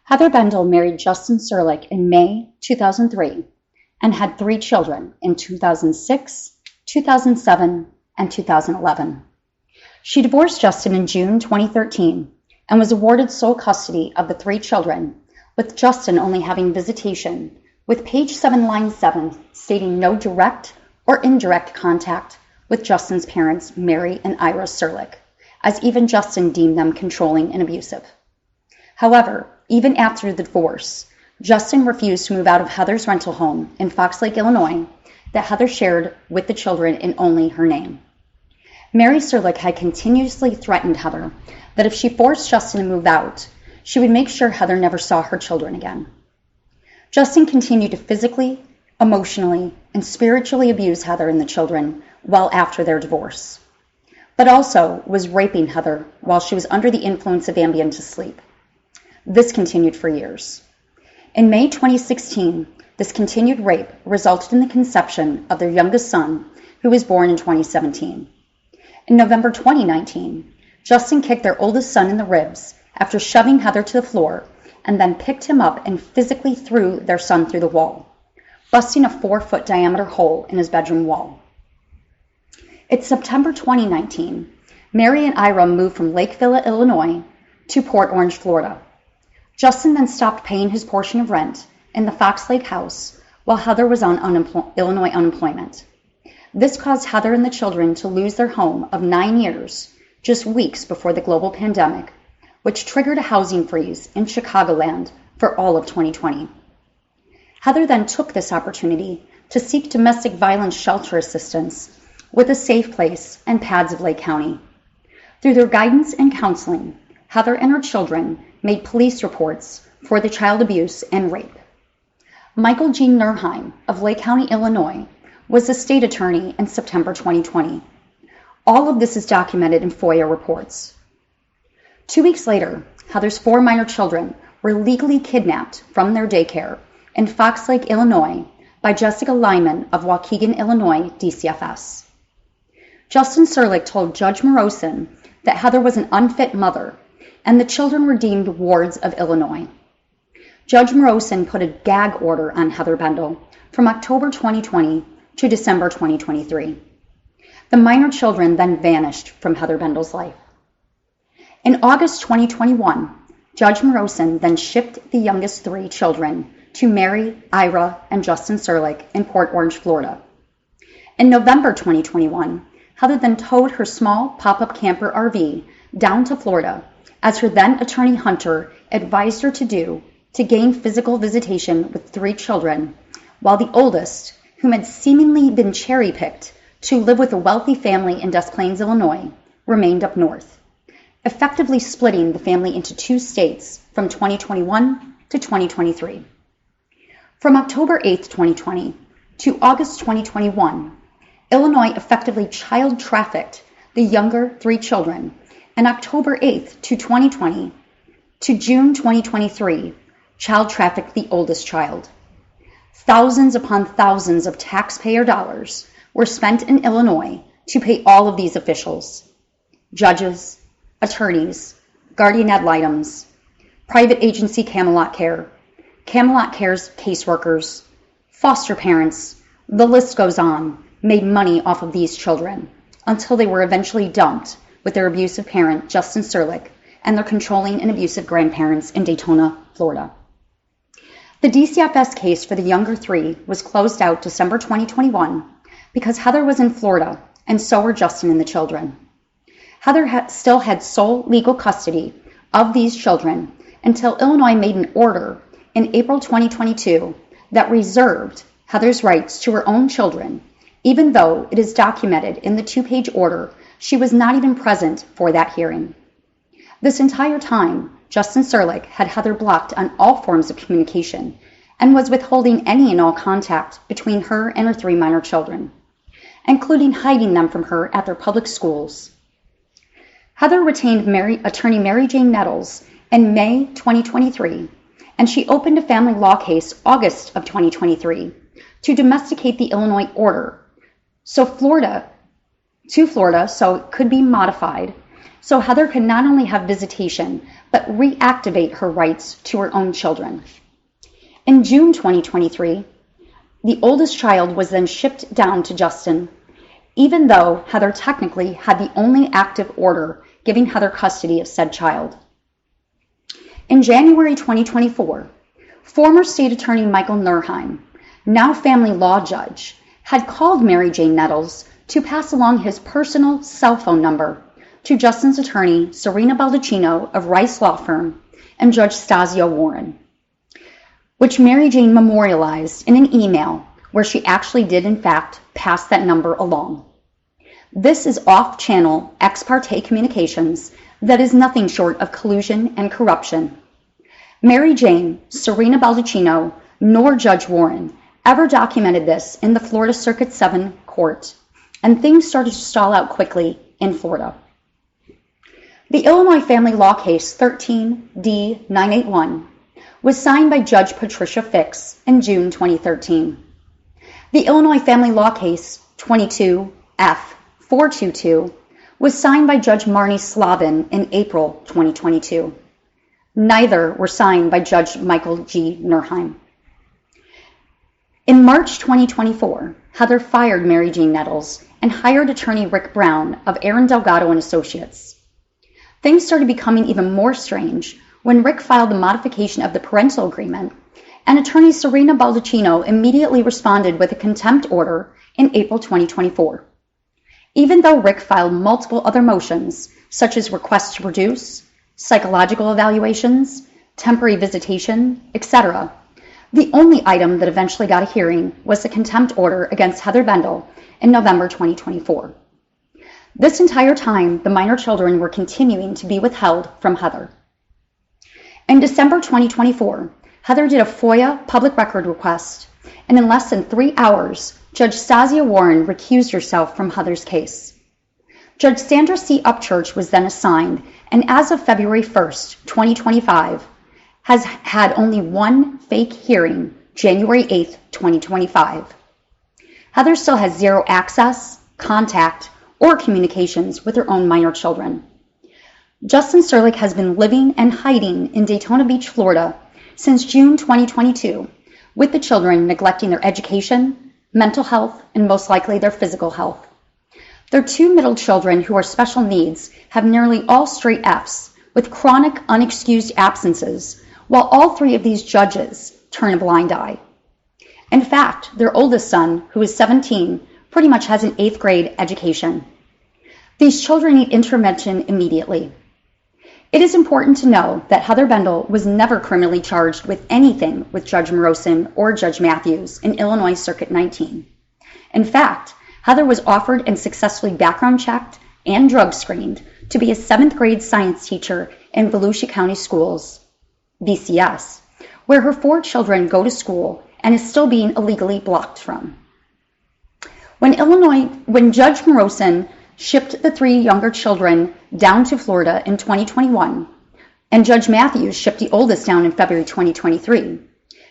Heather Bendl married Justin Serlick in May 2003 and had 3 children in 2006, 2007, and 2011. She divorced Justin in June 2013 and was awarded sole custody of the 3 children, with Justin only having visitation, with page 7, line 7 stating no direct or indirect contact with Justin's parents, Mary and Ira Serlick, as even Justin deemed them controlling and abusive. However, even after the divorce, Justin refused to move out of Heather's rental home in Fox Lake, Illinois, that Heather shared with the children in only her name. Mary Serlick had continuously threatened Heather that if she forced Justin to move out, she would make sure Heather never saw her children again. Justin continued to physically, emotionally, and spiritually abuse Heather and the children well after their divorce, but also was raping Heather while she was under the influence of Ambien to sleep. This continued for years. In May 2016, this continued rape resulted in the conception of their youngest son, who was born in 2017. In November 2019, Justin kicked their oldest son in the ribs after shoving Heather to the floor and then picked him up and physically threw their son through the wall, busting a 4-foot diameter hole in his bedroom wall. It's September 2019. Mary and Ira moved from Lakeville, Illinois to Port Orange, Florida. Justin then stopped paying his portion of rent in the Fox Lake house while Heather was on Illinois unemployment. This caused Heather and the children to lose their home of 9 years just weeks before the global pandemic, which triggered a housing freeze in Chicagoland for all of 2020. Heather then took this opportunity to seek domestic violence shelter assistance with a Safe Place and PADS of Lake County. Through their guidance and counseling, Heather and her children made police reports for the child abuse and rape. Michael G. Nurheim of Lake County, Illinois, was the state attorney in September 2020. All of this is documented in FOIA reports. 2 weeks later, Heather's 4 minor children were legally kidnapped from their daycare in Fox Lake, Illinois, by Jessica Lyman of Waukegan, Illinois, DCFS. Justin Serlick told Judge Morosin that Heather was an unfit mother and the children were deemed wards of Illinois. Judge Morosin put a gag order on Heather Bendl from October 2020 to December 2023. The minor children then vanished from Heather Bendl's life. In August 2021, Judge Morosin then shipped the youngest 3 children to Mary, Ira, and Justin Serlick in Port Orange, Florida. In November 2021, Heather then towed her small pop-up camper RV down to Florida, as her then attorney Hunter advised her to do, to gain physical visitation with 3 children, while the oldest, whom had seemingly been cherry-picked to live with a wealthy family in Des Plaines, Illinois, remained up north, effectively splitting the family into 2 states from 2021 to 2023. From October 8, 2020 to August 2021, Illinois effectively child trafficked the younger 3 children, and October 8th to 2020 to June 2023, child trafficked the oldest child. Thousands upon thousands of taxpayer dollars were spent in Illinois to pay all of these officials: judges, attorneys, guardian ad litems, private agency Camelot Care, Camelot Care's caseworkers, foster parents, the list goes on, made money off of these children until they were eventually dumped with their abusive parent, Justin Serlick, and their controlling and abusive grandparents in Daytona, Florida. The DCFS case for the younger 3 was closed out December 2021 because Heather was in Florida and so were Justin and the children. Heather still had sole legal custody of these children until Illinois made an order in April 2022 that reserved Heather's rights to her own children, even though it is documented in the 2-page order she was not even present for that hearing. This entire time, Justin Serlick had Heather blocked on all forms of communication and was withholding any and all contact between her and her 3 minor children, including hiding them from her at their public schools. Heather retained attorney Mary Jane Nettles in May 2023, and she opened a family law case August of 2023 to domesticate the Illinois order, so Florida so it could be modified so Heather could not only have visitation, but reactivate her rights to her own children. In June 2023, the oldest child was then shipped down to Justin, even though Heather technically had the only active order giving Heather custody of said child. In January 2024, former State Attorney Michael Nurheim, now family law judge, had called Mary Jane Nettles to pass along his personal cell phone number to Justin's attorney, Serena Baldacchino of Rice Law Firm, and Judge Stasio Warren, which Mary Jane memorialized in an email where she actually did, in fact, pass that number along. This is off-channel ex parte communications that is nothing short of collusion and corruption. Mary Jane, Serena Baldacchino, nor Judge Warren ever documented this in the Florida Circuit 7 court, and things started to stall out quickly in Florida. The Illinois Family Law Case 13-D-981 was signed by Judge Patricia Fix in June 2013. The Illinois Family Law Case 22-F-422 was signed by Judge Marnie Slavin in April 2022. Neither were signed by Judge Michael G. Nurheim. In March 2024, Heather fired Mary Jane Nettles and hired attorney Rick Brown of Aaron Delgado and Associates. Things started becoming even more strange when Rick filed the modification of the parental agreement, and attorney Serena Baldacchino immediately responded with a contempt order in April 2024. Even though Rick filed multiple other motions, such as requests to produce, psychological evaluations, temporary visitation, etc., the only item that eventually got a hearing was the contempt order against Heather Bendl in November 2024. This entire time, the minor children were continuing to be withheld from Heather. In December 2024, Heather did a FOIA public record request, and in less than 3 hours, Judge Stasio Warren recused herself from Heather's case. Judge Sandra C. Upchurch was then assigned, and as of February 1st, 2025, has had only one fake hearing, January 8th, 2025. Heather still has zero access, contact, or communications with her own minor children. Justin Serlick has been living and hiding in Daytona Beach, Florida since June 2022, with the children neglecting their education, mental health, and most likely their physical health. Their 2 middle children who are special needs have nearly all straight Fs with chronic unexcused absences, while all 3 of these judges turn a blind eye. In fact, their oldest son, who is 17, pretty much has an 8th grade education. These children need intervention immediately. It is important to know that Heather Bendl was never criminally charged with anything with Judge Morosin or Judge Matthews in Illinois Circuit 19. In fact, Heather was offered and successfully background checked and drug screened to be a 7th grade science teacher in Volusia County Schools, VCS, where her 4 children go to school and is still being illegally blocked from. When Judge Morosin shipped the 3 younger children down to Florida in 2021, and Judge Matthews shipped the oldest down in February 2023,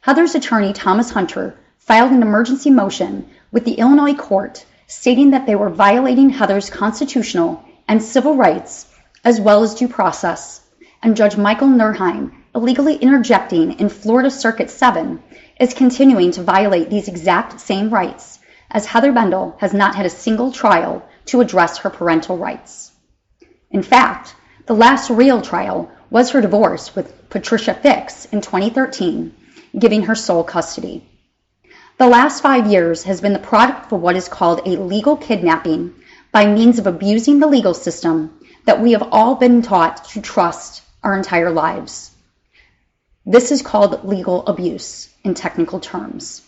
Heather's attorney, Thomas Hunter, filed an emergency motion with the Illinois court stating that they were violating Heather's constitutional and civil rights as well as due process, and Judge Michael Nurheim, illegally interjecting in Florida Circuit 7, is continuing to violate these exact same rights, as Heather Bendl has not had a single trial to address her parental rights. In fact, the last real trial was her divorce with Patricia Fix in 2013, giving her sole custody. The last 5 years has been the product of what is called a legal kidnapping by means of abusing the legal system that we have all been taught to trust our entire lives. This is called legal abuse in technical terms.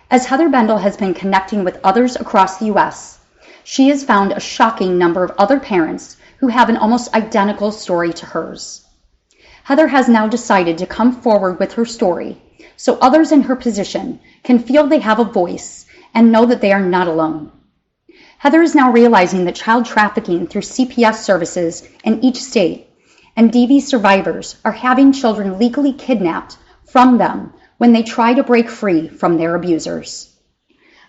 As Heather Bendl has been connecting with others across the U.S., she has found a shocking number of other parents who have an almost identical story to hers. Heather has now decided to come forward with her story so others in her position can feel they have a voice and know that they are not alone. Heather is now realizing that child trafficking through CPS services in each state and DV survivors are having children legally kidnapped from them when they try to break free from their abusers.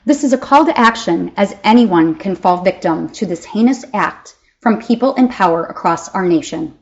This is a call to action, as anyone can fall victim to this heinous act from people in power across our nation.